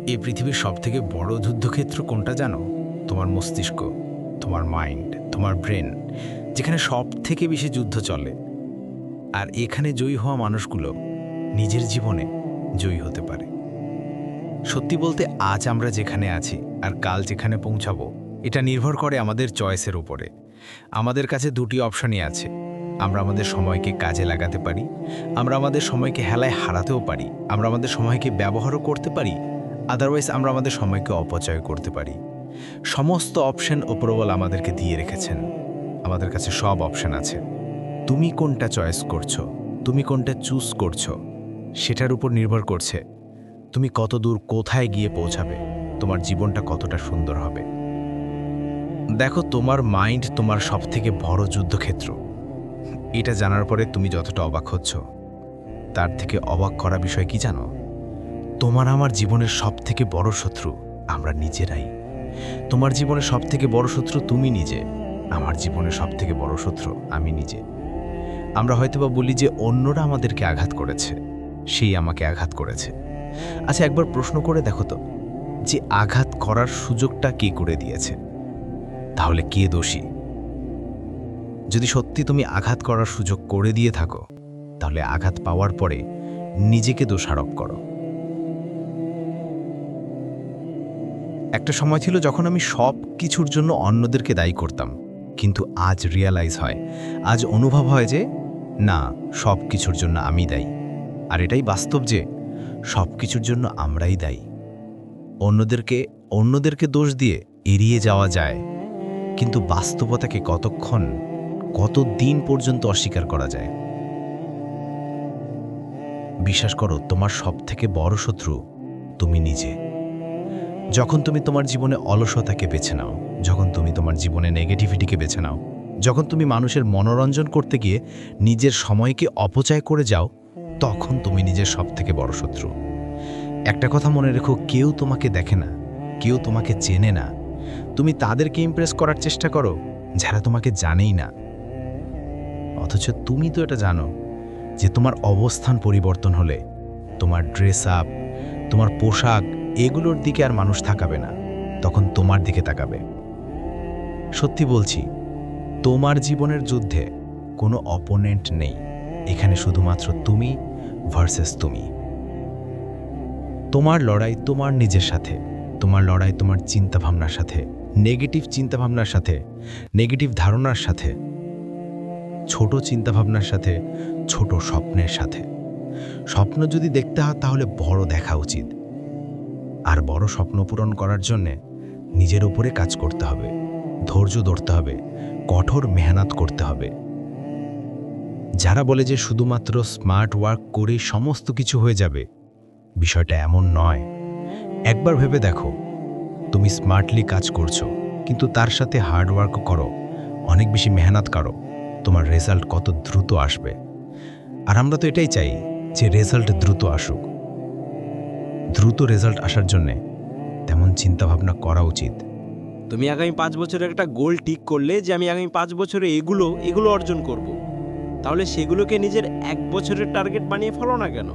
এই পৃথিবীর সবথেকে বড় যুদ্ধক্ষেত্র কোনটা জানো? তোমার মস্তিষ্ক, তোমার মাইন্ড, তোমার ব্রেন, যেখানে সব থেকে বেশি যুদ্ধ চলে। আর এখানে জয়ী হওয়া মানুষগুলো নিজের জীবনে জয়ী হতে পারে। সত্যি বলতে আজ আমরা যেখানে আছি আর কাল যেখানে পৌঁছাবো, এটা নির্ভর করে আমাদের চয়েসের উপরে। আমাদের কাছে দুটি অপশনই আছে। আমরা আমাদের সময়কে কাজে লাগাতে পারি, আমরা আমাদের সময়কে হেলায় হারাতেও পারি, আমরা আমাদের সময়কে ব্যবহারও করতে পারি, আদারওয়াইজ আমরা আমাদের সময়কে অপচয় করতে পারি। সমস্ত অপশন ওপরওয়ালা আমাদেরকে দিয়ে রেখেছেন। আমাদের কাছে সব অপশন আছে। তুমি কোনটা চয়েস করছো, তুমি কোনটা চুজ করছো, সেটার উপর নির্ভর করছে তুমি কত দূর কোথায় গিয়ে পৌঁছাবে, তোমার জীবনটা কতটা সুন্দর হবে। দেখো, তোমার মাইন্ড তোমার সবথেকে বড় যুদ্ধক্ষেত্র। এটা জানার পরে তুমি যতটা অবাক হচ্ছ, তার থেকে অবাক করা বিষয় কি জানো? তোমার আমার জীবনের সবথেকে বড় শত্রু আমরা নিজেরাই। তোমার জীবনের সবথেকে বড় শত্রু তুমি নিজে, আমার জীবনের সবথেকে বড় শত্রু আমি নিজে। আমরা হয়তোবা বলি যে অন্যরা আমাদেরকে আঘাত করেছে, সেই আমাকে আঘাত করেছে। আচ্ছা, একবার প্রশ্ন করে দেখো তো, যে আঘাত করার সুযোগটা কে করে দিয়েছে? তাহলে কে দোষী? যদি সত্যি তুমি আঘাত করার সুযোগ করে দিয়ে থাকো, তাহলে আঘাত পাওয়ার পরে নিজেকে দোষারোপ করো। একটা সময় ছিল যখন আমি সব কিছুর জন্য অন্যদেরকে দায়ী করতাম, কিন্তু আজ রিয়ালাইজ হয়, আজ অনুভব হয় যে না, সব কিছুর জন্য আমি দায়ী। আর এটাই বাস্তব যে সব কিছুর জন্য আমরাই দায়ী। অন্যদেরকে দোষ দিয়ে এড়িয়ে যাওয়া যায়, কিন্তু বাস্তবতাকে কত দিন পর্যন্ত অস্বীকার করা যায়? বিশ্বাস করো, তোমার সবথেকে বড় শত্রু তুমি নিজে। যখন তুমি তোমার জীবনে অলসতাকে বেছে নাও, যখন তুমি তোমার জীবনে নেগেটিভিটিকে বেছে নাও, যখন তুমি মানুষের মনোরঞ্জন করতে গিয়ে নিজের সময়কে অপচয় করে যাও, তখন তুমি নিজের সবথেকে বড় শত্রু। একটা কথা মনে রেখো, কেউ তোমাকে দেখে না, কেউ তোমাকে চেনে না। তুমি তাদেরকে ইমপ্রেস করার চেষ্টা করো যারা তোমাকে জানেই না। অথচ তুমি তো এটা জানো যে তোমার অবস্থান পরিবর্তন হলে তোমার ড্রেস আপ, তোমার পোশাক, এগুলোর দিকে আর মানুষ তাকাবে না, তখন তোমার দিকে তাকাবে। সত্যি বলছি, তোমার জীবনের যুদ্ধে কোনো অপোনেন্ট নেই। এখানে শুধুমাত্র তুমি ভার্সেস তুমি। তোমার লড়াই তোমার নিজের সাথে, তোমার লড়াই তোমার চিন্তাভাবনার সাথে, নেগেটিভ চিন্তাভাবনার সাথে, নেগেটিভ ধারণার সাথে, ছোট চিন্তাভাবনার সাথে, ছোট স্বপ্নের সাথে। স্বপ্ন যদি দেখতে হয় তাহলে বড় দেখা উচিত। আর বড় স্বপ্ন পূরণ করার জন্যে নিজের উপরে কাজ করতে হবে, ধৈর্য ধরতে হবে, কঠোর মেহনত করতে হবে। যারা বলে যে শুধুমাত্র স্মার্ট ওয়ার্ক করেই সমস্ত কিছু হয়ে যাবে, বিষয়টা এমন নয়। একবার ভেবে দেখো, তুমি স্মার্টলি কাজ করছো, কিন্তু তার সাথে হার্ড ওয়ার্কও করো, অনেক বেশি মেহনত করো, তোমার রেজাল্ট কত দ্রুত আসবে। আর আমরা তো এটাই চাই যে রেজাল্ট দ্রুত আসুক। দ্রুত রেজাল্ট আসার জন্যে তেমন চিন্তাভাবনা করা উচিত। তুমি আগামী 5 বছরের একটা গোল ঠিক করলে যে আমি আগামী 5 বছরে এগুলো অর্জন করব। তাহলে সেগুলোকে নিজের 1 বছরের টার্গেট বানিয়ে ফেলো না কেন?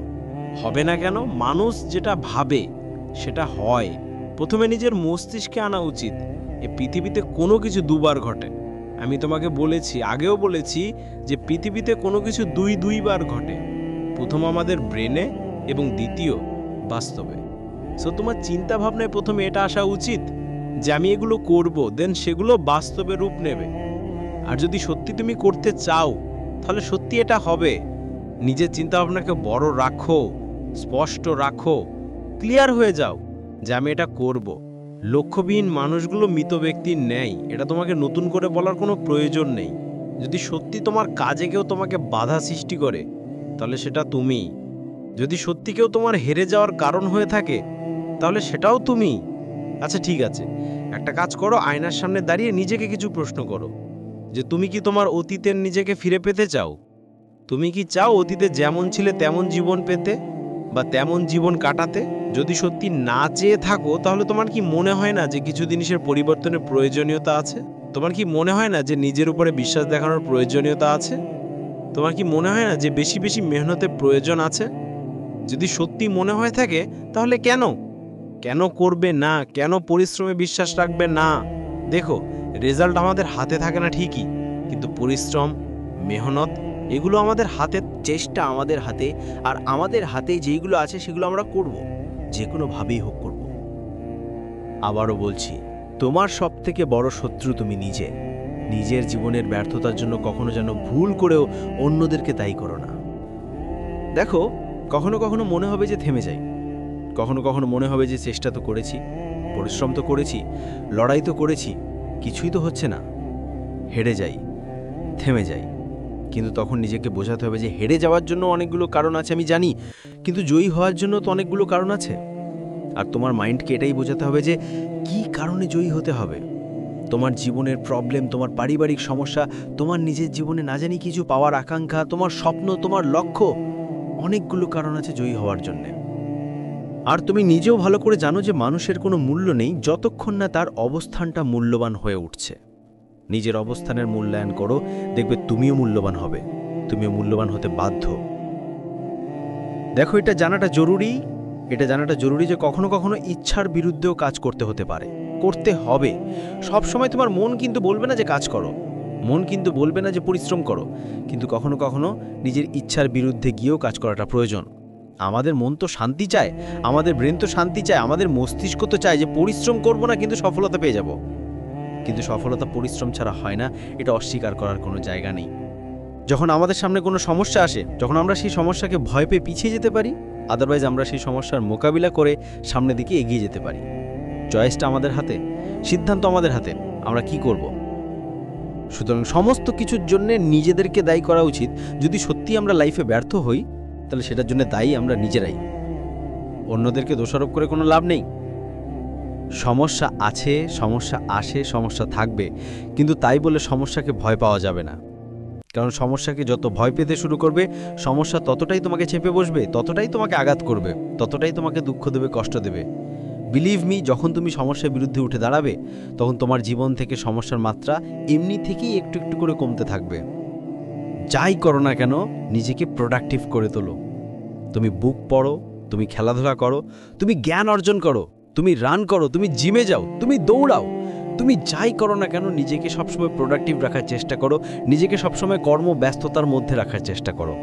হবে না কেন? মানুষ যেটা ভাবে সেটা হয়। প্রথমে নিজের মস্তিষ্কে আনা উচিত। এই পৃথিবীতে কোনো কিছু দুবার ঘটে। আমি তোমাকে বলেছি, আগেও বলেছি যে পৃথিবীতে কোনো কিছু দুইবার ঘটে। প্রথম আমাদের ব্রেনে এবং দ্বিতীয় বাস্তবে। সো তোমার চিন্তা ভাবনায় প্রথমে এটা আসা উচিত যে আমি এগুলো করব, দেন সেগুলো বাস্তবে রূপ নেবে। আর যদি সত্যি তুমি করতে চাও, তাহলে সত্যি এটা হবে। নিজের চিন্তাভাবনাকে বড় রাখো, স্পষ্ট রাখো, ক্লিয়ার হয়ে যাও যে আমি এটা করব। লক্ষ্যবিহীন মানুষগুলো মৃত ব্যক্তির ন্যায়, এটা তোমাকে নতুন করে বলার কোনো প্রয়োজন নেই। যদি সত্যি তোমার কাজে কেউ তোমাকে বাধা সৃষ্টি করে, তাহলে সেটা তুমি। যদি সত্যি কেউ তোমার হেরে যাওয়ার কারণ হয়ে থাকে, তাহলে সেটাও তুমি। আচ্ছা ঠিক আছে, একটা কাজ করো, আয়নার সামনে দাঁড়িয়ে নিজেকে কিছু প্রশ্ন করো যে তুমি কি তোমার অতীতের নিজেকে ফিরে পেতে চাও? তুমি কি চাও অতীতে যেমন ছিলে তেমন জীবন পেতে বা তেমন জীবন কাটাতে? যদি সত্যি না চেয়ে থাকো, তাহলে তোমার কি মনে হয় না যে কিছু জিনিসের পরিবর্তনের প্রয়োজনীয়তা আছে? তোমার কি মনে হয় না যে নিজের উপরে বিশ্বাস দেখানোর প্রয়োজনীয়তা আছে? তোমার কি মনে হয় না যে বেশি বেশি মেহনতের প্রয়োজন আছে? যদি সত্যি মনে হয়ে থাকে, তাহলে কেন কেন করবে না, কেন পরিশ্রমে বিশ্বাস রাখবে না? দেখো, রেজাল্ট আমাদের হাতে থাকে না ঠিকই, কিন্তু পরিশ্রম, মেহনত এগুলো আমাদের হাতে, চেষ্টা আমাদের হাতে, আর আমাদের হাতে যেইগুলো আছে সেগুলো আমরা করব, যে কোনোভাবেই হোক করব। আবারও বলছি, তোমার সবথেকে বড় শত্রু তুমি নিজে। নিজের জীবনের ব্যর্থতার জন্য কখনো যেন ভুল করেও অন্যদেরকে দায়ী করো না। দেখো, কখনো কখনো মনে হবে যে থেমে যাই, কখনো কখনো মনে হবে যে চেষ্টা তো করেছি, পরিশ্রম তো করেছি, লড়াই তো করেছি, কিছুই তো হচ্ছে না। হেরে যাই, থেমে যাই, কিন্তু তখন নিজেকে বোঝাতে হবে যে হেরে যাওয়ার জন্য অনেকগুলো কারণ আছে আমি জানি, কিন্তু জয়ী হওয়ার জন্য তো অনেকগুলো কারণ আছে। আর তোমার মাইন্ডকে এটাই বোঝাতে হবে যে কি কারণে জয়ী হতে হবে। তোমার জীবনের প্রবলেম, তোমার পারিবারিক সমস্যা, তোমার নিজের জীবনে না জানি কিছু পাওয়ার আকাঙ্ক্ষা, তোমার স্বপ্ন, তোমার লক্ষ্য, অনেকগুলো কারণ আছে জয়ী হওয়ার জন্যে। আর তুমি নিজেও ভালো করে জানো যে মানুষের কোনো মূল্য নেই যতক্ষণ না তার অবস্থানটা মূল্যবান হয়ে উঠছে। নিজের অবস্থানের মূল্যায়ন করো, দেখবে তুমিও মূল্যবান হবে, তুমিও মূল্যবান হতে বাধ্য। দেখো, এটা জানাটা জরুরি যে কখনো কখনো ইচ্ছার বিরুদ্ধেও কাজ করতে হতে পারে, করতে হবে। সব সময় তোমার মন কিন্তু বলবে না যে কাজ করো, মন কিন্তু বলবে না যে পরিশ্রম করো, কিন্তু কখনো কখনো নিজের ইচ্ছার বিরুদ্ধে গিয়েও কাজ করাটা প্রয়োজন। আমাদের মন তো শান্তি চায়, আমাদের ব্রেন তো শান্তি চায়, আমাদের মস্তিষ্ক তো চায় যে পরিশ্রম করব না কিন্তু সফলতা পেয়ে যাব। কিন্তু সফলতা পরিশ্রম ছাড়া হয় না, এটা অস্বীকার করার কোনো জায়গা নেই। যখন আমাদের সামনে কোনো সমস্যা আসে, যখন আমরা সেই সমস্যাকে ভয় পেয়ে পিছিয়ে যেতে পারি, আদারওয়াইজ আমরা সেই সমস্যার মোকাবিলা করে সামনের দিকে এগিয়ে যেতে পারি। চয়েসটা আমাদের হাতে, সিদ্ধান্ত আমাদের হাতে, আমরা কি করব। সুতরাং সমস্ত কিছুর জন্য নিজেদেরকে দায়ী করা উচিত। যদি সত্যি আমরা লাইফে ব্যর্থ হই, তাহলে সেটার জন্য দায়ী আমরা নিজেরাই, অন্যদেরকে দোষারোপ করে কোনো লাভ নেই। সমস্যা আছে, সমস্যা আসে, সমস্যা থাকবে, কিন্তু তাই বলে সমস্যাকে ভয় পাওয়া যাবে না। কারণ সমস্যাকে যত ভয় পেতে শুরু করবে, সমস্যা ততটাই তোমাকে চেপে বসবে, ততটাই তোমাকে আঘাত করবে, ততটাই তোমাকে দুঃখ দেবে, কষ্ট দেবে। বিলিভ মি, যখন তুমি সমস্যার বিরুদ্ধে উঠে দাঁড়াবে, তখন তোমার জীবন থেকে সমস্যার মাত্রা এমনি থেকেই একটু একটু করে কমতে থাকবে। যাই করো না কেন, নিজেকে প্রোডাক্টিভ করে তোলো। তুমি বুক পড়ো, তুমি খেলাধুলা করো, তুমি জ্ঞান অর্জন করো, তুমি রান করো, তুমি জিমে যাও, তুমি দৌড়াও, তুমি যাই করো না কেন নিজেকে সবসময় প্রোডাক্টিভ রাখার চেষ্টা করো, নিজেকে সবসময় কর্মব্যস্ততার মধ্যে রাখার চেষ্টা করো।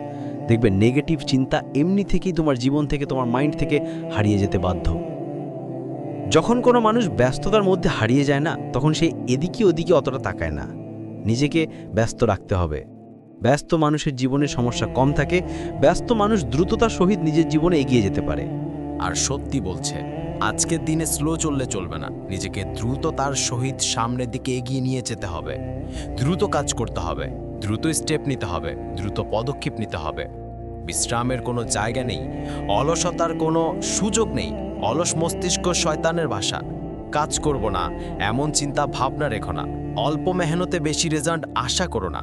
দেখবে নেগেটিভ চিন্তা এমনি থেকেই তোমার জীবন থেকে, তোমার মাইন্ড থেকে হারিয়ে যেতে বাধ্য। যখন কোনো মানুষ ব্যস্ততার মধ্যে হারিয়ে যায় না, তখন সে এদিকে ওদিকে অতটা তাকায় না। নিজেকে ব্যস্ত রাখতে হবে। ব্যস্ত মানুষের জীবনে সমস্যা কম থাকে, ব্যস্ত মানুষ দ্রুততার সহিত নিজের জীবনে এগিয়ে যেতে পারে। আর সত্যি বলছে, আজকের দিনে স্লো চললে চলবে না, নিজেকে দ্রুত তার সহিত সামনের দিকে এগিয়ে নিয়ে যেতে হবে। দ্রুত কাজ করতে হবে, দ্রুত স্টেপ নিতে হবে, দ্রুত পদক্ষেপ নিতে হবে। বিশ্রামের কোনো জায়গা নেই, অলসতার কোনো সুযোগ নেই। অলস মস্তিষ্ক শয়তানের ভাষা। কাজ করব না এমন চিন্তা ভাবনা রেখো না। অল্প মেহনতে বেশি রেজাল্ট আশা করো না।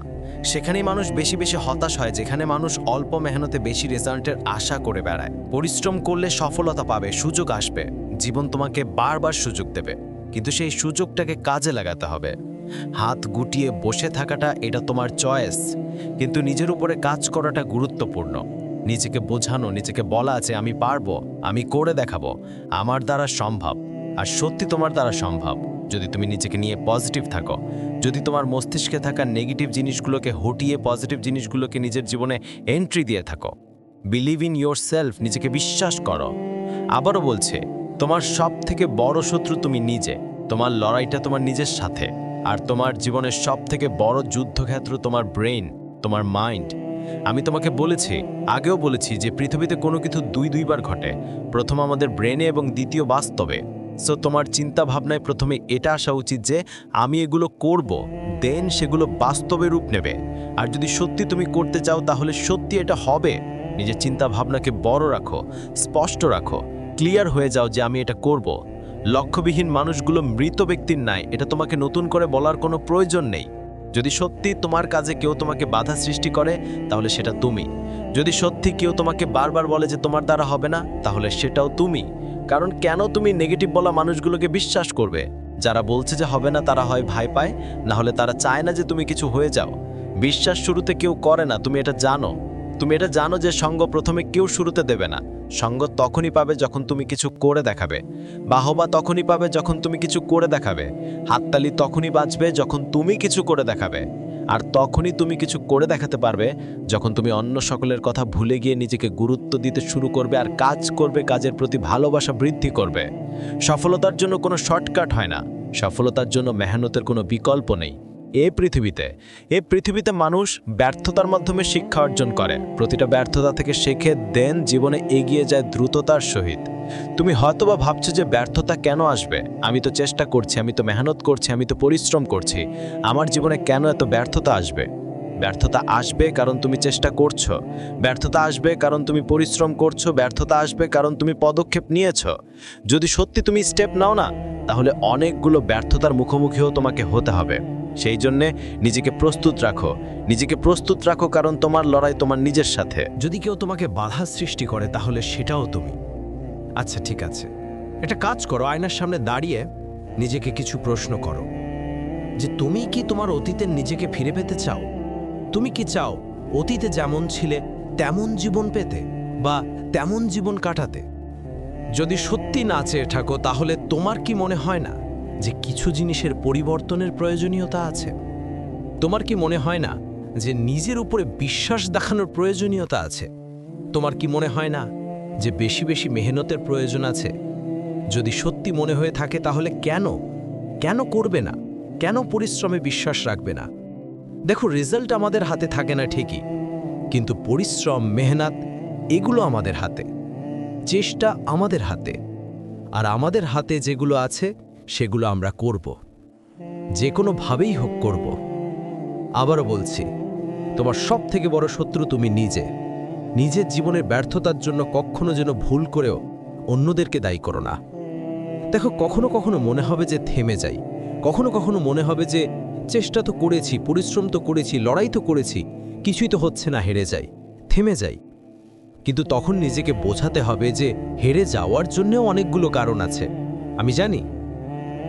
সেখানেই মানুষ বেশি বেশি হতাশ হয়, যেখানে মানুষ অল্প মেহনতে বেশি রেজাল্টের আশা করে বেড়ায়। পরিশ্রম করলে সফলতা পাবে, সুযোগ আসবে, জীবন তোমাকে বারবার সুযোগ দেবে, কিন্তু সেই সুযোগটাকে কাজে লাগাতে হবে। হাত গুটিয়ে বসে থাকাটা এটা তোমার চয়েস, কিন্তু নিজের উপরে কাজ করাটা গুরুত্বপূর্ণ। নিজেকে বোঝানো, নিজেকে বলা আছে আমি পারবো, আমি করে দেখাবো, আমার দ্বারা সম্ভব। আর সত্যি তোমার দ্বারা সম্ভব যদি তুমি নিজেকে নিয়ে পজিটিভ থাকো, যদি তোমার মস্তিষ্কে থাকা নেগেটিভ জিনিসগুলোকে হটিয়ে পজিটিভ জিনিসগুলোকে নিজের জীবনে এন্ট্রি দিয়ে থাকো। বিলিভ ইন ইয়োর সেলফ, নিজেকে বিশ্বাস করো। আবারও বলছে, তোমার সব থেকে বড় শত্রু তুমি নিজে। তোমার লড়াইটা তোমার নিজের সাথে, আর তোমার জীবনের সব থেকে বড় যুদ্ধক্ষেত্র তোমার ব্রেন, তোমার মাইন্ড। আমি তোমাকে বলেছি, আগেও বলেছি যে পৃথিবীতে কোনো কিছু দুইবার ঘটে, প্রথম আমাদের ব্রেনে এবং দ্বিতীয় বাস্তবে। সো তোমার চিন্তা ভাবনায় প্রথমে এটা আসা উচিত যে আমি এগুলো করব, দেন সেগুলো বাস্তবে রূপ নেবে। আর যদি সত্যি তুমি করতে চাও তাহলে সত্যি এটা হবে। নিজের চিন্তা ভাবনাকে বড় রাখো, স্পষ্ট রাখো, ক্লিয়ার হয়ে যাও যে আমি এটা করব। লক্ষ্যবিহীন মানুষগুলো মৃত ব্যক্তির ন্যায়, এটা তোমাকে নতুন করে বলার কোনো প্রয়োজন নেই। যদি সত্যি তোমার কাজে কেউ তোমাকে বাধা সৃষ্টি করে, তাহলে সেটা তুমি। যদি সত্যি কেউ তোমাকে বারবার বলে যে তোমার দ্বারা হবে না, তাহলে সেটাও তুমি। কারণ কেন তুমি নেগেটিভ বলা মানুষগুলোকে বিশ্বাস করবে? যারা বলছে যে হবে না, তারা হয় ভয় পায়, না হলে তারা চায় না যে তুমি কিছু হয়ে যাও। বিশ্বাস শুরুতে কেউ করে না, তুমি এটা জানো। তুমি এটা জানো যে সঙ্গ প্রথমে কেউ শুরুতে দেবে না, সঙ্গ তখনই পাবে যখন তুমি কিছু করে দেখাবে, বাহবা তখনই পাবে যখন তুমি কিছু করে দেখাবে, হাততালি তখনই বাজবে যখন তুমি কিছু করে দেখাবে, আর তখনই তুমি কিছু করে দেখাতে পারবে যখন তুমি অন্য সকলের কথা ভুলে গিয়ে নিজেকে গুরুত্ব দিতে শুরু করবে আর কাজ করবে, কাজের প্রতি ভালোবাসা বৃদ্ধি করবে। সফলতার জন্য কোনো শর্টকাট হয় না, সফলতার জন্য মেহনতের কোনো বিকল্প নেই। এই পৃথিবীতে মানুষ ব্যর্থতার মাধ্যমে শিক্ষা অর্জন করে, প্রতিটা ব্যর্থতা থেকে শেখে, দেন জীবনে এগিয়ে যায় দ্রুততার সহিত। তুমি হয়তোবা ভাবছো যে ব্যর্থতা কেন আসবে, আমি তো চেষ্টা করছি, আমি তো মেহনত করছি, আমি তো পরিশ্রম করছি, আমার জীবনে কেন এত ব্যর্থতা আসবে? ব্যর্থতা আসবে কারণ তুমি চেষ্টা করছো, ব্যর্থতা আসবে কারণ তুমি পরিশ্রম করছো, ব্যর্থতা আসবে কারণ তুমি পদক্ষেপ নিয়েছো। যদি সত্যি তুমি স্টেপ নাও না, তাহলে অনেকগুলো ব্যর্থতার মুখোমুখিও তোমাকে হতে হবে। সেই জন্যে নিজেকে প্রস্তুত রাখো, কারণ তোমার লড়াই তোমার নিজের সাথে। যদি কেউ তোমাকে বাধা সৃষ্টি করে তাহলে সেটাও তুমি। আচ্ছা ঠিক আছে, একটা কাজ করো, আয়নার সামনে দাঁড়িয়ে নিজেকে কিছু প্রশ্ন করো যে তুমি কি তোমার অতীতের নিজেকে ফিরে পেতে চাও? তুমি কি চাও অতীতে যেমন ছিলে তেমন জীবন পেতে বা তেমন জীবন কাটাতে? যদি সত্যি না চেয়ে থাকো তাহলে তোমার কি মনে হয় না যে কিছু জিনিসের পরিবর্তনের প্রয়োজনীয়তা আছে? তোমার কি মনে হয় না যে নিজের উপরে বিশ্বাস দেখানোর প্রয়োজনীয়তা আছে? তোমার কি মনে হয় না যে বেশি বেশি মেহনতের প্রয়োজন আছে? যদি সত্যি মনে হয়ে থাকে তাহলে কেন করবে না? কেন পরিশ্রমে বিশ্বাস রাখবে না? দেখো, রেজাল্ট আমাদের হাতে থাকে না ঠিকই, কিন্তু পরিশ্রম, মেহনত এগুলো আমাদের হাতে, চেষ্টা আমাদের হাতে, আর আমাদের হাতে যেগুলো আছে সেগুলো আমরা করব, যে কোনোভাবেই হোক করব। আবারও বলছি, তোমার সবথেকে বড় শত্রু তুমি নিজের জীবনের ব্যর্থতার জন্য কখনো যেন ভুল করেও অন্যদেরকে দায়ী করো না। দেখো, কখনো কখনো মনে হবে যে থেমে যাই, কখনো কখনো মনে হবে যে চেষ্টা তো করেছি, পরিশ্রম তো করেছি, লড়াই তো করেছি, কিছুই তো হচ্ছে না, হেরে যাই, থেমে যাই। কিন্তু তখন নিজেকে বোঝাতে হবে যে হেরে যাওয়ার জন্যও অনেকগুলো কারণ আছে, আমি জানি,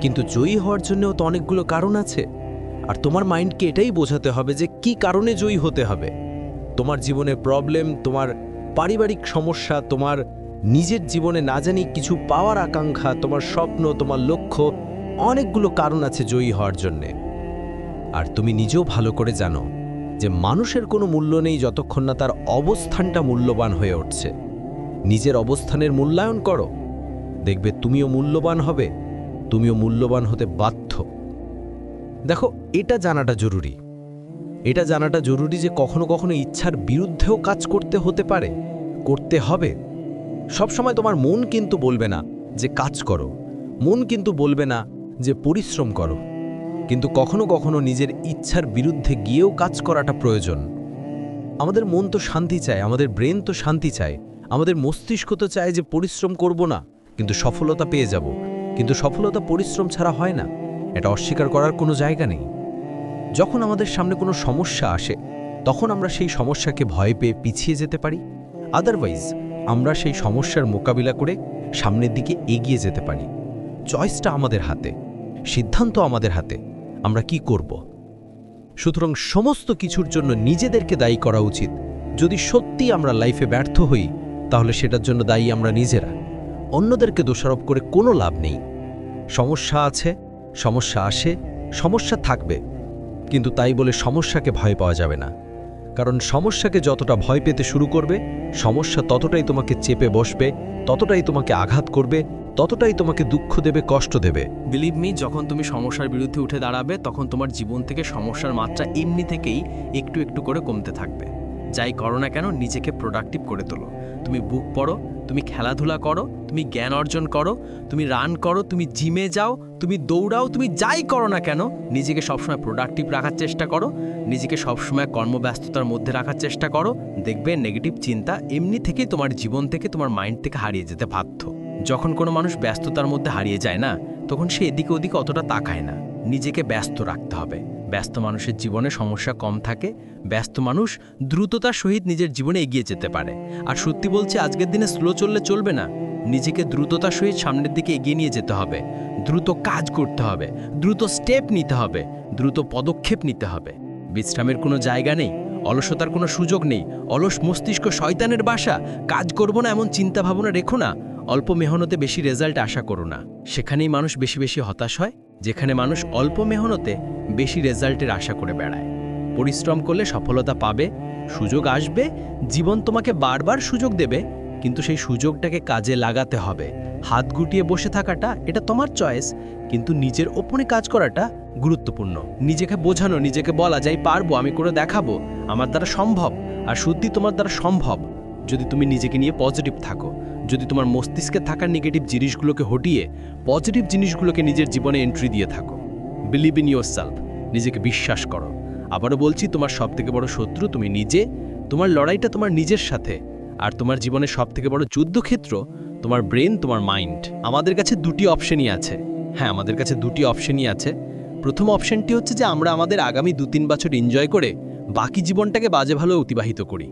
কিন্তু জয়ী হওয়ার জন্যও তো অনেকগুলো কারণ আছে। আর তোমার মাইন্ডকে এটাই বোঝাতে হবে যে কি কারণে জয়ী হতে হবে। তোমার জীবনের প্রবলেম, তোমার পারিবারিক সমস্যা, তোমার নিজের জীবনে না জানি কিছু পাওয়ার আকাঙ্ক্ষা, তোমার স্বপ্ন, তোমার লক্ষ্য, অনেকগুলো কারণ আছে জয়ী হওয়ার জন্যে। আর তুমি নিজেও ভালো করে জানো যে মানুষের কোনো মূল্য নেই যতক্ষণ না তার অবস্থানটা মূল্যবান হয়ে উঠছে। নিজের অবস্থানের মূল্যায়ন করো, দেখবে তুমিও মূল্যবান হবে, তুমিও মূল্যবান হতে বাধ্য। দেখো, এটা জানাটা জরুরি যে কখনো কখনো ইচ্ছার বিরুদ্ধেও কাজ করতে পারে, করতে হবে। সবসময় তোমার মন কিন্তু বলবে না যে কাজ করো, মন কিন্তু বলবে না যে পরিশ্রম করো, কিন্তু কখনো কখনো নিজের ইচ্ছার বিরুদ্ধে গিয়েও কাজ করাটা প্রয়োজন। আমাদের মন তো শান্তি চায়, আমাদের ব্রেন তো শান্তি চায়, আমাদের মস্তিষ্ক তো চায় যে পরিশ্রম করব না কিন্তু সফলতা পেয়ে যাব, কিন্তু সফলতা পরিশ্রম ছাড়া হয় না, এটা অস্বীকার করার কোনো জায়গা নেই। যখন আমাদের সামনে কোনো সমস্যা আসে তখন আমরা সেই সমস্যাকে ভয় পেয়ে পিছিয়ে যেতে পারি, আদারওয়াইজ আমরা সেই সমস্যার মোকাবিলা করে সামনের দিকে এগিয়ে যেতে পারি। চয়েসটা আমাদের হাতে, সিদ্ধান্ত আমাদের হাতে, আমরা কি করব। সুতরাং সমস্ত কিছুর জন্য নিজেদেরকে দায়ী করা উচিত। যদি সত্যি আমরা লাইফে ব্যর্থ হই তাহলে সেটার জন্য দায়ী আমরা নিজেরা, অন্যদেরকে দোষারোপ করে কোনো লাভ নেই। সমস্যা আছে, সমস্যা আসে, সমস্যা থাকবে, কিন্তু তাই বলে সমস্যাকে ভয় পাওয়া যাবে না, কারণ সমস্যাকে যতটা ভয় পেতে শুরু করবে সমস্যা ততটাই তোমাকে চেপে বসবে, ততটাই তোমাকে আঘাত করবে, ততটাই তোমাকে দুঃখ দেবে, কষ্ট দেবে। বিলিভ মি, যখন তুমি সমস্যার বিরুদ্ধে উঠে দাঁড়াবে তখন তোমার জীবন থেকে সমস্যার মাত্রা এমনি থেকেই একটু একটু করে কমতে থাকবে। যাই করো না কেন নিজেকে প্রোডাক্টিভ করে তোলো। তুমি বুক পড়ো, তুমি খেলাধুলা করো, তুমি জ্ঞান অর্জন করো, তুমি রান করো, তুমি জিমে যাও, তুমি দৌড়াও, তুমি যাই করো না কেন নিজেকে সবসময় প্রোডাক্টিভ রাখার চেষ্টা করো, নিজেকে সবসময় কর্মব্যস্ততার মধ্যে রাখার চেষ্টা করো। দেখবে নেগেটিভ চিন্তা এমনি থেকেই তোমার জীবন থেকে, তোমার মাইন্ড থেকে হারিয়ে যেতে বাধ্য। যখন কোনো মানুষ ব্যস্ততার মধ্যে হারিয়ে যায় না, তখন সে এদিকে ওদিকে অতটা তাকায় না। নিজেকে ব্যস্ত রাখতে হবে। ব্যস্ত মানুষের জীবনে সমস্যা কম থাকে, ব্যস্ত মানুষ দ্রুততার সহিত নিজের জীবনে এগিয়ে যেতে পারে। আর সত্যি বলছি, আজকের দিনে স্লো চললে চলবে না, নিজেকে দ্রুততার সহিত সামনের দিকে এগিয়ে নিয়ে যেতে হবে, দ্রুত কাজ করতে হবে, দ্রুত স্টেপ নিতে হবে, দ্রুত পদক্ষেপ নিতে হবে। বিশ্রামের কোনো জায়গা নেই, অলসতার কোনো সুযোগ নেই। অলস মস্তিষ্ক শয়তানের বাসা। কাজ করব না এমন চিন্তা ভাবনা রেখো না। অল্প মেহনতে বেশি রেজাল্ট আশা করো না। সেখানেই মানুষ বেশি বেশি হতাশ হয়, যেখানে মানুষ অল্প মেহনতে বেশি রেজাল্টের আশা করে বেড়ায়। পরিশ্রম করলে সফলতা পাবে, সুযোগ আসবে, জীবন তোমাকে বারবার সুযোগ দেবে, কিন্তু সেই সুযোগটাকে কাজে লাগাতে হবে। হাত গুটিয়ে বসে থাকাটা এটা তোমার চয়েস, কিন্তু নিজের ওপরে কাজ করাটা গুরুত্বপূর্ণ। নিজেকে বোঝানো, নিজেকে বলা যাই পারবো, আমি করে দেখাবো, আমার দ্বারা সম্ভব। আর সত্যি তোমার দ্বারা সম্ভব যদি তুমি নিজেকে নিয়ে পজিটিভ থাকো, যদি তোমার মস্তিষ্কে থাকা নেগেটিভ জিনিসগুলোকে হটিয়ে পজিটিভ জিনিসগুলোকে নিজের জীবনে এন্ট্রি দিয়ে থাকো। বিলিভ ইন ইয়োর সেলফ, নিজেকে বিশ্বাস করো। আবারও বলছি, তোমার সবথেকে বড় শত্রু তুমি নিজে। তোমার লড়াইটা তোমার নিজের সাথে। আর তোমার জীবনের সবথেকে বড় যুদ্ধক্ষেত্র তোমার ব্রেন, তোমার মাইন্ড। আমাদের কাছে দুটি অপশনই আছে। হ্যাঁ, আমাদের কাছে দুটি অপশনই আছে। প্রথম অপশনটি হচ্ছে যে আমরা আমাদের আগামী 2-3 বছর এনজয় করে বাকি জীবনটাকে বাজে ভালো অতিবাহিত করি।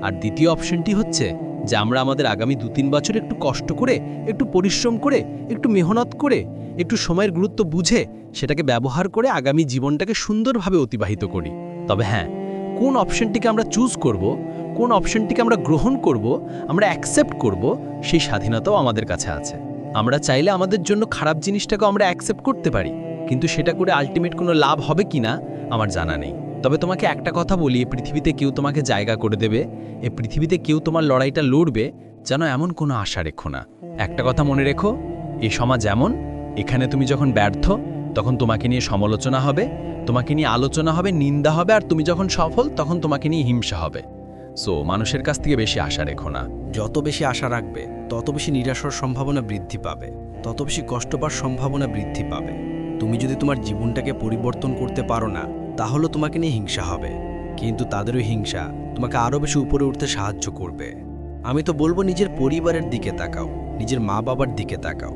আর দ্বিতীয় অপশনটি হচ্ছে যে আমরা আমাদের আগামী 2-3 বছর একটু কষ্ট করে, একটু পরিশ্রম করে, একটু মেহনত করে, একটু সময়ের গুরুত্ব বুঝে সেটাকে ব্যবহার করে আগামী জীবনটাকে সুন্দরভাবে অতিবাহিত করি। তবে হ্যাঁ, কোন অপশনটিকে আমরা চুজ করব, কোন অপশনটিকে আমরা গ্রহণ করব, আমরা অ্যাকসেপ্ট করব, সেই স্বাধীনতাও আমাদের কাছে আছে। আমরা চাইলে আমাদের জন্য খারাপ জিনিসটাকেও আমরা অ্যাকসেপ্ট করতে পারি, কিন্তু সেটা করে আলটিমেট কোনো লাভ হবে কিনা আমার জানা নেই। তবে তোমাকে একটা কথা বলি, এই পৃথিবীতে কেউ তোমাকে জায়গা করে দেবে, এই পৃথিবীতে কেউ তোমার লড়াইটা লড়বে যেন এমন কোনো আশা রেখো না। একটা কথা মনে রেখো, এই সমাজ এমন, এখানে তুমি যখন ব্যর্থ তখন তোমাকে নিয়ে সমালোচনা হবে, তোমাকে নিয়ে আলোচনা হবে, নিন্দা হবে, আর তুমি যখন সফল তখন তোমাকে নিয়ে হিংসা হবে। সো মানুষের কাছ থেকে বেশি আশা রেখো না। যত বেশি আশা রাখবে তত বেশি নিরাশার সম্ভাবনা বৃদ্ধি পাবে, তত বেশি কষ্ট পাওয়ার সম্ভাবনা বৃদ্ধি পাবে। তুমি যদি তোমার জীবনটাকে পরিবর্তন করতে পারো না, তাহলে তোমাকে নিয়ে হিংসা হবে, কিন্তু তাদেরও হিংসা তোমাকে আরও বেশি উপরে উঠতে সাহায্য করবে। আমি তো বলবো নিজের পরিবারের দিকে তাকাও, নিজের মা বাবার দিকে তাকাও।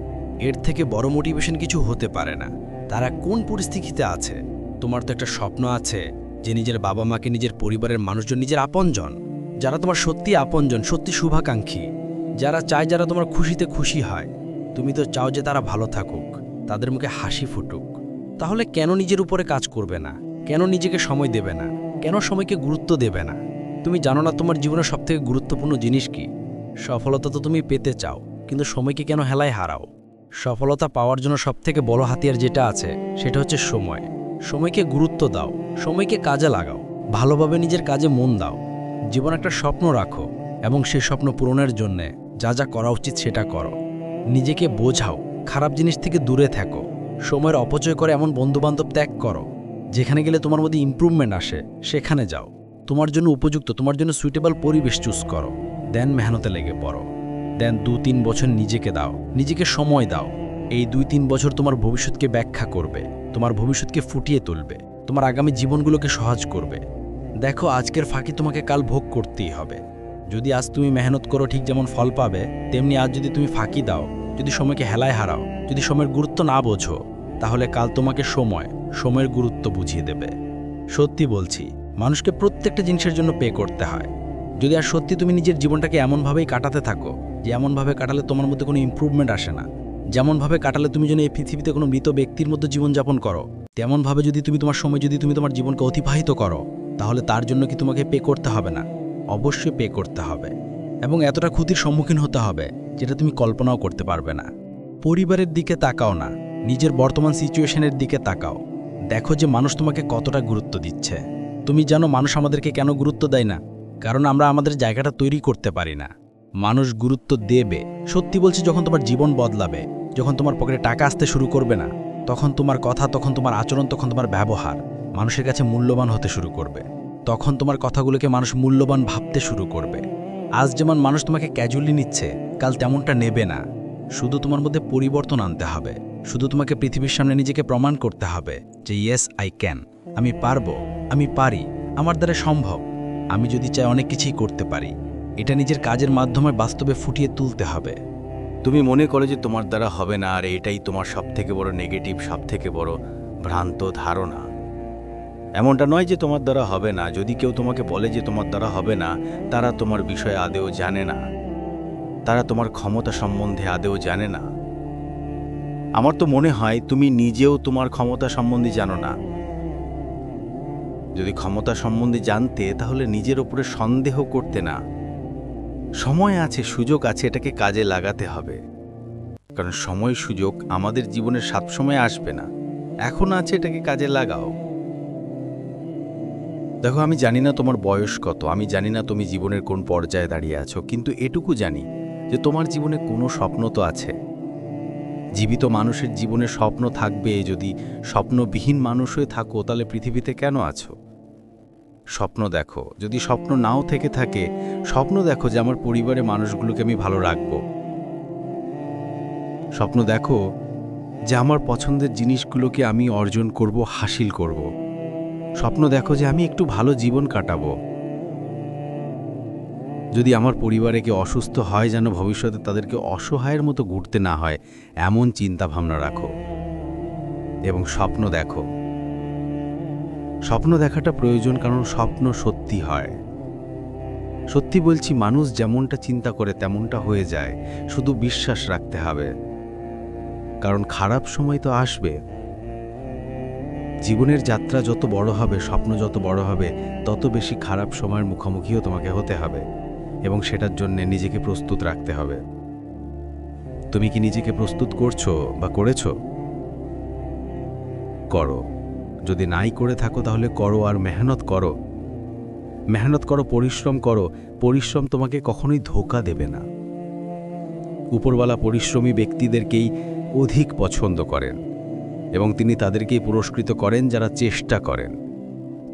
এর থেকে বড় মোটিভেশন কিছু হতে পারে না। তারা কোন পরিস্থিতিতে আছে? তোমার তো একটা স্বপ্ন আছে যে নিজের বাবা মাকে, নিজের পরিবারের মানুষজন, নিজের আপনজন, যারা তোমার সত্যি আপনজন, সত্যি শুভাকাঙ্ক্ষী, যারা চায়, যারা তোমার খুশিতে খুশি হয়, তুমি তো চাও যে তারা ভালো থাকুক, তাদের মুখে হাসি ফুটুক। তাহলে কেন নিজের উপরে কাজ করবে না? কেন নিজেকে সময় দেবে না? কেন সময়কে গুরুত্ব দেবে না? তুমি জানো না তোমার জীবনের সবথেকে গুরুত্বপূর্ণ জিনিস কি? সফলতা তো তুমি পেতে চাও, কিন্তু সময়কে কেন হেলায় হারাও? সফলতা পাওয়ার জন্য সবথেকে বড় হাতিয়ার যেটা আছে সেটা হচ্ছে সময়। সময়কে গুরুত্ব দাও, সময়কে কাজে লাগাও, ভালোভাবে নিজের কাজে মন দাও। জীবন একটা স্বপ্ন রাখো এবং সেই স্বপ্ন পূরণের জন্যে যা যা করা উচিত সেটা করো। নিজেকে বোঝাও, খারাপ জিনিস থেকে দূরে থাকো, সময়ের অপচয় করে এমন বন্ধুবান্ধব ত্যাগ করো যেখানে গেলে তোমার মধ্যে ইমপ্রুভমেন্ট আসে, সেখানে যাও। তোমার জন্য উপযুক্ত, তোমার জন্য সুইটেবল পরিবেশ চুজ করো, দেন মেহনতে লেগে পড়ো। দেন 2-3 বছর নিজেকে দাও, নিজেকে সময় দাও। এই 2-3 বছর তোমার ভবিষ্যৎকে ব্যাখ্যা করবে, তোমার ভবিষ্যৎকে ফুটিয়ে তুলবে, তোমার আগামী জীবনগুলোকে সহজ করবে। দেখো, আজকের ফাঁকি তোমাকে কাল ভোগ করতেই হবে। যদি আজ তুমি মেহনত করো ঠিক যেমন ফল পাবে, তেমনি আজ যদি তুমি ফাঁকি দাও, যদি সময়কে হেলায় হারাও, যদি সময়ের গুরুত্ব না বোঝো, তাহলে কাল তোমাকে সময়ের গুরুত্ব বুঝিয়ে দেবে। সত্যি বলছি, মানুষকে প্রত্যেকটা জিনিসের জন্য পে করতে হয়। যদি আর সত্যি তুমি নিজের জীবনটাকে এমনভাবেই কাটাতে থাকো যে এমনভাবে কাটালে তোমার মধ্যে কোনো ইমপ্রুভমেন্ট আসে না, যেমনভাবে কাটালে তুমি যেন এই পৃথিবীতে কোনো মৃত ব্যক্তির মধ্যে জীবনযাপন করো, তেমনভাবে যদি তুমি তোমার সময়, যদি তুমি তোমার জীবনকে অতিবাহিত করো, তাহলে তার জন্য কি তোমাকে পে করতে হবে না? অবশ্যই পে করতে হবে, এবং এতটা ক্ষতির সম্মুখীন হতে হবে যেটা তুমি কল্পনাও করতে পারবে না। পরিবারের দিকে তাকাও না, নিজের বর্তমান সিচুয়েশনের দিকে তাকাও। দেখো যে মানুষ তোমাকে কতটা গুরুত্ব দিচ্ছে। তুমি জানো মানুষ আমাদেরকে কেন গুরুত্ব দেয় না? কারণ আমরা আমাদের জায়গাটা তৈরি করতে পারি না। মানুষ গুরুত্ব দেবে, সত্যি বলছি, যখন তোমার জীবন বদলাবে, যখন তোমার পকেটে টাকা আসতে শুরু করবে না, তখন তোমার কথা, তখন তোমার আচরণ, তখন তোমার ব্যবহার মানুষের কাছে মূল্যবান হতে শুরু করবে। তখন তোমার কথাগুলোকে মানুষ মূল্যবান ভাবতে শুরু করবে। আজ যেমন মানুষ তোমাকে ক্যাজুয়ালি নিচ্ছে, কাল তেমনটা নেবে না। শুধু তোমার মধ্যে পরিবর্তন আনতে হবে, শুধু তোমাকে পৃথিবীর সামনে নিজেকে প্রমাণ করতে হবে যে ইয়েস আই ক্যান, আমি পারবো, আমি পারি, আমার দ্বারা সম্ভব, আমি যদি চাই অনেক কিছুই করতে পারি। এটা নিজের কাজের মাধ্যমে বাস্তবে ফুটিয়ে তুলতে হবে। তুমি মনে করো যে তোমার দ্বারা হবে না, আর এটাই তোমার সবথেকে বড় নেগেটিভ, সবথেকে বড় ভ্রান্ত ধারণা। এমনটা নয় যে তোমার দ্বারা হবে না। যদি কেউ তোমাকে বলে যে তোমার দ্বারা হবে না, তারা তোমার বিষয়ে আদৌ জানে না, তারা তোমার ক্ষমতা সম্বন্ধে আদৌ জানে না। আমার তো মনে হয় তুমি নিজেও তোমার ক্ষমতা সম্বন্ধে জানো না। যদি ক্ষমতা সম্বন্ধে জানতে তাহলে নিজের ওপরে সন্দেহ করতে না। সময় আছে, সুযোগ আছে, এটাকে কাজে লাগাতে হবে। কারণ সময় সুযোগ আমাদের জীবনে সবসময় আসবে না, এখন আছে, এটাকে কাজে লাগাও। দেখো, আমি জানি না তোমার বয়স কত, আমি জানি না তুমি জীবনের কোন পর্যায়ে দাঁড়িয়ে আছো, কিন্তু এটুকু জানি যে তোমার জীবনে কোনো স্বপ্ন তো আছে। জীবিত মানুষের জীবনে স্বপ্ন থাকবে। যদি স্বপ্নবিহীন মানুষ হয়ে থাকো তাহলে পৃথিবীতে কেন আছো? স্বপ্ন দেখো। যদি স্বপ্ন নাও থেকে থাকে, স্বপ্ন দেখো যে আমার পরিবারের মানুষগুলোকে আমি ভালো রাখব। স্বপ্ন দেখো যে আমার পছন্দের জিনিসগুলোকে আমি অর্জন করব, হাসিল করব। স্বপ্ন দেখো যে আমি একটু ভালো জীবন কাটাবো। যদি আমার পরিবারে কেউ অসুস্থ হয়, যেন ভবিষ্যতে তাদেরকে অসহায়ের মতো ঘুরতে না হয়, এমন চিন্তা ভাবনা রাখো। এবং স্বপ্ন দেখো। স্বপ্ন দেখাটা প্রয়োজন, কারণ স্বপ্ন সত্যি হয়। সত্যি বলছি, মানুষ যেমনটা চিন্তা করে তেমনটা হয়ে যায়, শুধু বিশ্বাস রাখতে হবে। কারণ খারাপ সময় তো আসবে। জীবনের যাত্রা যত বড় হবে, স্বপ্ন যত বড় হবে, তত বেশি খারাপ সময়ের মুখোমুখিও তোমাকে হতে হবে, এবং সেটার জন্য নিজেকে প্রস্তুত রাখতে হবে। তুমি কি নিজেকে প্রস্তুত করছো বা করেছো? করো। যদি নাই করে থাকো তাহলে করো, আর মেহনত করো। মেহনত করো, পরিশ্রম করো। পরিশ্রম তোমাকে কখনোই ধোঁকা দেবে না। উপরওয়ালা পরিশ্রমী ব্যক্তিদেরকেই অধিক পছন্দ করেন, এবং তিনি তাদেরকেই পুরস্কৃত করেন যারা চেষ্টা করেন।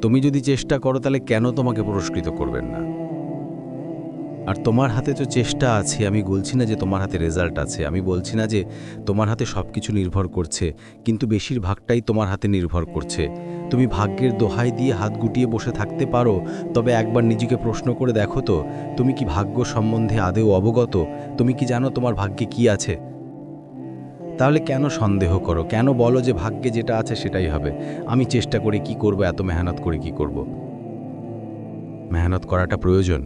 তুমি যদি চেষ্টা করো তাহলে কেন তোমাকে পুরস্কৃত করবেন না? আর তোমার হাতে তো চেষ্টা আছে। আমি বলছি না যে তোমার হাতে রেজাল্ট আছে, আমি বলছি না যে তোমার হাতে সব কিছু নির্ভর করছে, কিন্তু বেশিরভাগটাই তোমার হাতে নির্ভর করছে। তুমি ভাগ্যের দোহাই দিয়ে হাত গুটিয়ে বসে থাকতে পারো, তবে একবার নিজেকে প্রশ্ন করে দেখো তো, তুমি কি ভাগ্য সম্বন্ধে আদৌ অবগত? তুমি কি জানো তোমার ভাগ্যে কি আছে? তাহলে কেন সন্দেহ করো? কেন বলো যে ভাগ্যে যেটা আছে সেটাই হবে? আমি চেষ্টা করে কি করব, এত মেহনত করে কি করব? মেহনত করাটা প্রয়োজন।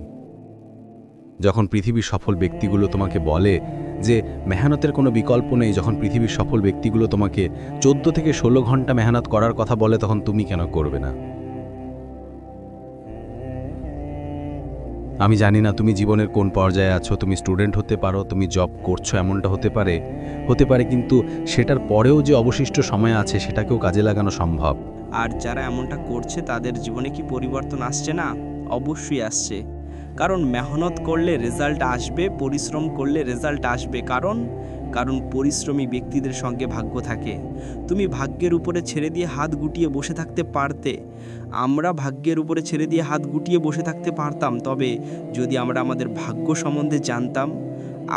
যখন পৃথিবীর সফল ব্যক্তিগুলো তোমাকে বলে যে মেহনতের কোনো বিকল্প নেই, যখন পৃথিবীর সফল ব্যক্তিগুলো তোমাকে 14 থেকে 16 ঘন্টা মেহনত করার কথা বলে, তখন তুমি কেন করবে না? আমি জানি না তুমি জীবনের কোন পর্যায়ে আছো। তুমি স্টুডেন্ট হতে পারো, তুমি জব করছো, এমনটা হতে পারে, কিন্তু সেটার পরেও যে অবশিষ্ট সময় আছে সেটাকেও কাজে লাগানো সম্ভব। আর যারা এমনটা করছে তাদের জীবনে কি পরিবর্তন আসছে না? অবশ্যই আসছে। কারণ মেহনত করলে রেজাল্ট আসবে, পরিশ্রম করলে রেজাল্ট আসবে। কারণ পরিশ্রমী ব্যক্তিদের সঙ্গে ভাগ্য থাকে। তুমি ভাগ্যের উপরে ছেড়ে দিয়ে হাত গুটিয়ে বসে থাকতে পারতে। আমরা ভাগ্যের উপরে ছেড়ে দিয়ে হাত গুটিয়ে বসে থাকতে পারতাম, তবে যদি আমরা আমাদের ভাগ্য সম্বন্ধে জানতাম।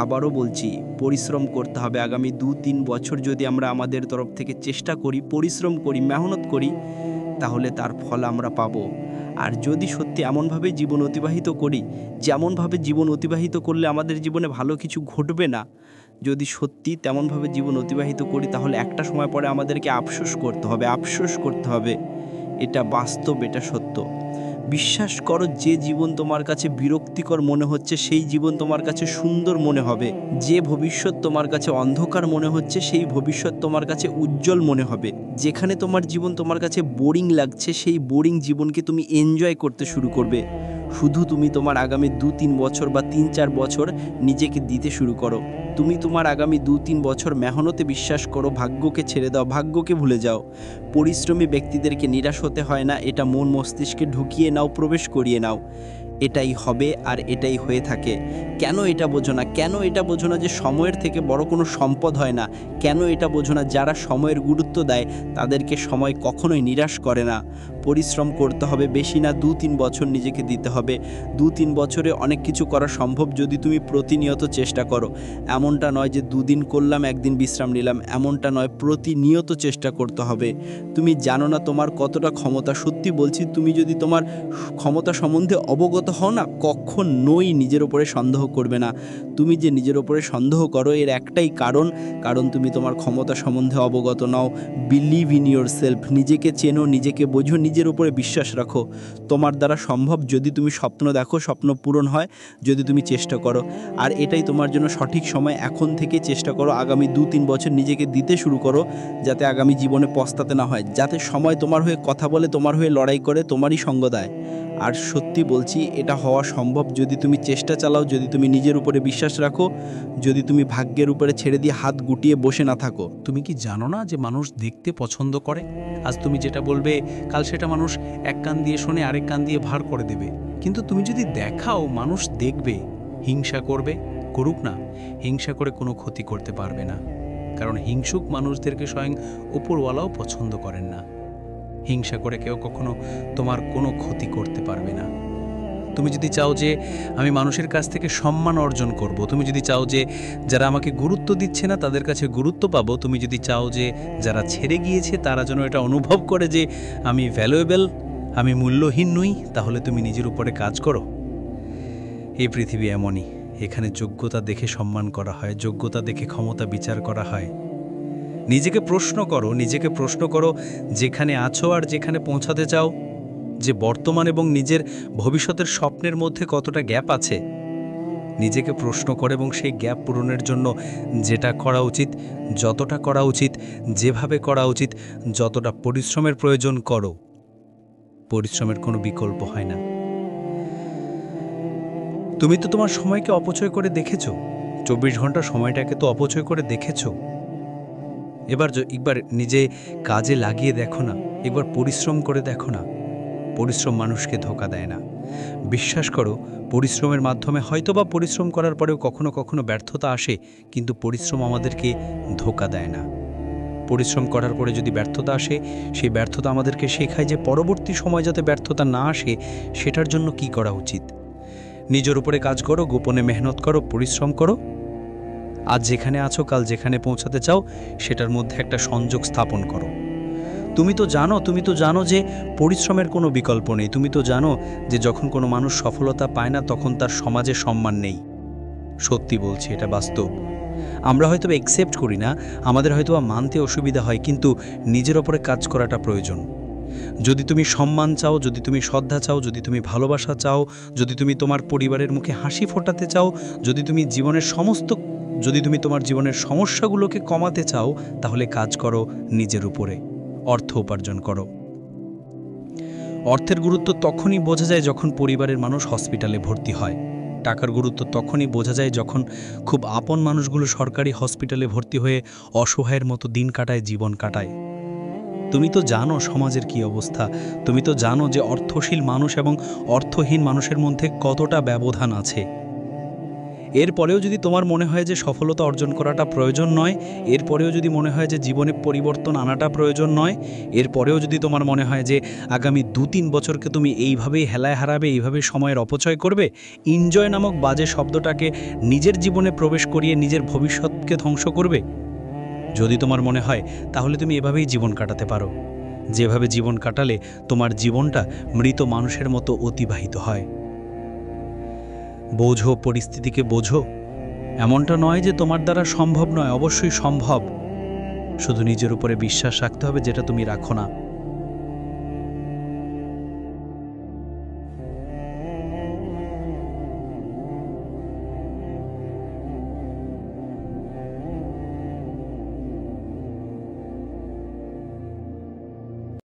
আবারও বলছি, পরিশ্রম করতে হবে। আগামী 2-3 বছর যদি আমরা আমাদের তরফ থেকে চেষ্টা করি, পরিশ্রম করি, মেহনত করি, তাহলে তার ফল আমরা পাবো। আর যদি সত্যি এমনভাবে জীবন অতিবাহিত করি, যেমনভাবে জীবন অতিবাহিত করলে আমাদের জীবনে ভালো কিছু ঘটবে না, যদি সত্যি তেমনভাবে জীবন অতিবাহিত করি, তাহলে একটা সময় পরে আমাদেরকে আফসোস করতে হবে। এটা বাস্তব, এটা সত্য। বিশ্বাস করো, যে জীবন তোমার কাছে বিরক্তিকর মনে হচ্ছে সেই জীবন তোমার কাছে সুন্দর মনে হবে। যে ভবিষ্যৎ তোমার কাছে অন্ধকার মনে হচ্ছে সেই ভবিষ্যৎ তোমার কাছে উজ্জ্বল মনে হবে। যেখানে তোমার জীবন তোমার কাছে বোরিং লাগছে, সেই বোরিং জীবনকে তুমি এনজয় করতে শুরু করবে। শুধু তুমি তোমার আগামী 2-3 বছর বা 3-4 বছর নিজেকে দিতে শুরু করো। তুমি তোমার আগামী 2-3 বছর মেহনতে বিশ্বাস করো, ভাগ্যকে ছেড়ে দাও, ভাগ্যকে ভুলে যাও। পরিশ্রমী ব্যক্তিদেরকে নিরাশ হতে হয় না, এটা মন মস্তিষ্কে ঢুকিয়ে নাও, প্রবেশ করিয়ে নাও। এটাই হবে আর এটাই হয়ে থাকে। কেন এটা বোঝো না যে সময়ের থেকে বড় কোনো সম্পদ হয় না? কেন এটা বোঝো না যারা সময়ের গুরুত্ব দেয় তাদেরকে সময় কখনোই নিরাশ করে না? পরিশ্রম করতে হবে, বেশি না 2-3 বছর নিজেকে দিতে হবে। 2-3 বছরে অনেক কিছু করা সম্ভব যদি তুমি প্রতিনিয়ত চেষ্টা করো। এমনটা নয় যে 2 দিন করলাম, 1 দিন বিশ্রাম নিলাম, এমনটা নয়, প্রতিনিয়ত চেষ্টা করতে হবে। তুমি জানো না তোমার কতটা ক্ষমতা। সত্যি বলছি, তুমি যদি তোমার ক্ষমতা সম্বন্ধে অবগত হও না, কখনোই নিজের ওপরে সন্দেহ করবে না। তুমি যে নিজের ওপরে সন্দেহ করো এর একটাই কারণ তুমি তোমার ক্ষমতা সম্বন্ধে অবগত নাও। বিলিভ ইন ইয়োর সেলফ, নিজেকে চেনো, নিজেকে বোঝো, নিজের উপরে বিশ্বাস রাখো। তোমার দ্বারা সম্ভব যদি তুমি স্বপ্ন দেখো, স্বপ্ন পূরণ হয় যদি তুমি চেষ্টা করো। আর এটাই তোমার জন্য সঠিক সময়। এখন থেকে চেষ্টা করো, আগামী 2-3 বছর নিজেকে দিতে শুরু করো, যাতে আগামী জীবনে পস্তাতে না হয়, যাতে সময় তোমার হয়ে কথা বলে, তোমার হয়ে লড়াই করে, তোমারই সঙ্গ দেয়। আর সত্যি বলছি, এটা হওয়া সম্ভব যদি তুমি চেষ্টা চালাও, যদি তুমি নিজের উপরে বিশ্বাস রাখো, যদি তুমি ভাগ্যের উপরে ছেড়ে দিয়ে হাত গুটিয়ে বসে না থাকো। তুমি কি জানো না যে মানুষ দেখতে পছন্দ করে? আজ তুমি যেটা বলবে কাল সেটা মানুষ এক কান দিয়ে শোনে, আরেক কান দিয়ে ভার করে দেবে। কিন্তু তুমি যদি দেখাও, মানুষ দেখবে, হিংসা করবে, করুক না। হিংসা করে কোনো ক্ষতি করতে পারবে না, কারণ হিংসুক মানুষদেরকে স্বয়ং উপরওয়ালাও পছন্দ করেন না। হিংসা করে কেউ কখনো তোমার কোনো ক্ষতি করতে পারবে না। তুমি যদি চাও যে আমি মানুষের কাছ থেকে সম্মান অর্জন করব, তুমি যদি চাও যে যারা আমাকে গুরুত্ব দিচ্ছে না তাদের কাছে গুরুত্ব পাবো, তুমি যদি চাও যে যারা ছেড়ে গিয়েছে তারা যেন এটা অনুভব করে যে আমি ভ্যালুয়েবল, আমি মূল্যহীন নই, তাহলে তুমি নিজের উপরে কাজ করো। এই পৃথিবী এমনই, এখানে যোগ্যতা দেখে সম্মান করা হয়, যোগ্যতা দেখে ক্ষমতা বিচার করা হয়। নিজেকে প্রশ্ন করো যেখানে আছো আর যেখানে পৌঁছাতে চাও, যে বর্তমান এবং নিজের ভবিষ্যতের স্বপ্নের মধ্যে কতটা গ্যাপ আছে। নিজেকে প্রশ্ন করো এবং সেই গ্যাপ পূরণের জন্য যেটা করা উচিত, যতটা করা উচিত, যেভাবে করা উচিত, যতটা পরিশ্রমের প্রয়োজন করো। পরিশ্রমের কোনো বিকল্প হয় না। তুমি তো তোমার সময়কে অপচয় করে দেখেছো, 24 ঘন্টা সময়টাকে তো অপচয় করে দেখেছো। একবার নিজে কাজে লাগিয়ে দেখো না, একবার পরিশ্রম করে দেখো না। পরিশ্রম মানুষকে ধোঁকা দেয় না। বিশ্বাস করো, পরিশ্রমের মাধ্যমে হয়তোবা পরিশ্রম করার পরেও কখনো কখনো ব্যর্থতা আসে, কিন্তু পরিশ্রম আমাদেরকে ধোঁকা দেয় না। পরিশ্রম করার পরে যদি ব্যর্থতা আসে, সেই ব্যর্থতা আমাদেরকে শেখায় যে পরবর্তী সময় যাতে ব্যর্থতা না আসে সেটার জন্য কি করা উচিত। নিজের উপরে কাজ করো, গোপনে মেহনত করো, পরিশ্রম করো। আজ যেখানে আছো, কাল যেখানে পৌঁছাতে চাও, সেটার মধ্যে একটা সংযোগ স্থাপন করো। তুমি তো জানো যে পরিশ্রমের কোনো বিকল্প নেই। তুমি তো জানো যে যখন কোনো মানুষ সফলতা পায় না তখন তার সমাজে সম্মান নেই। সত্যি বলছি, এটা বাস্তব। আমরা হয়তো অ্যাকসেপ্ট করি না, আমাদের হয়তো মানতে অসুবিধা হয়, কিন্তু নিজের ওপরে কাজ করাটা প্রয়োজন। যদি তুমি সম্মান চাও, যদি তুমি শ্রদ্ধা চাও, যদি তুমি ভালোবাসা চাও, যদি তুমি তোমার পরিবারের মুখে হাসি ফোটাতে চাও, যদি তুমি তোমার জীবনের সমস্যাগুলোকে কমাতে চাও, তাহলে কাজ করো নিজের উপরে, অর্থ উপার্জন করো। অর্থের গুরুত্ব তখনই বোঝা যায় যখন পরিবারের মানুষ হসপিটালে ভর্তি হয়। টাকার গুরুত্ব তখনই বোঝা যায় যখন খুব আপন মানুষগুলো সরকারি হসপিটালে ভর্তি হয়ে অসহায়ের মতো দিন কাটায়, জীবন কাটায়। তুমি তো জানো সমাজের কি অবস্থা, তুমি তো জানো যে অর্থশীল মানুষ এবং অর্থহীন মানুষের মধ্যে কতটা ব্যবধান আছে। এরপরেও যদি তোমার মনে হয় যে সফলতা অর্জন করাটা প্রয়োজন নয়, এরপরেও যদি মনে হয় যে জীবনে পরিবর্তন আনাটা প্রয়োজন নয়, এরপরেও যদি তোমার মনে হয় যে আগামী 2-3 বছরকে তুমি এইভাবেই হেলায় হারাবে, এইভাবে সময়ের অপচয় করবে, এনজয় নামক বাজে শব্দটাকে নিজের জীবনে প্রবেশ করিয়ে নিজের ভবিষ্যৎকে ধ্বংস করবে, যদি তোমার মনে হয়, তাহলে তুমি এভাবেই জীবন কাটাতে পারো। যেভাবে জীবন কাটালে তোমার জীবনটা মৃত মানুষের মতো অতিবাহিত হয়। বোঝো, পরিস্থিতিকে বোঝো। এমনটা নয় যে তোমার দ্বারা সম্ভব নয়, অবশ্যই সম্ভব। শুধু নিজের উপরে বিশ্বাস রাখতে হবে, যেটা তুমি রাখো না।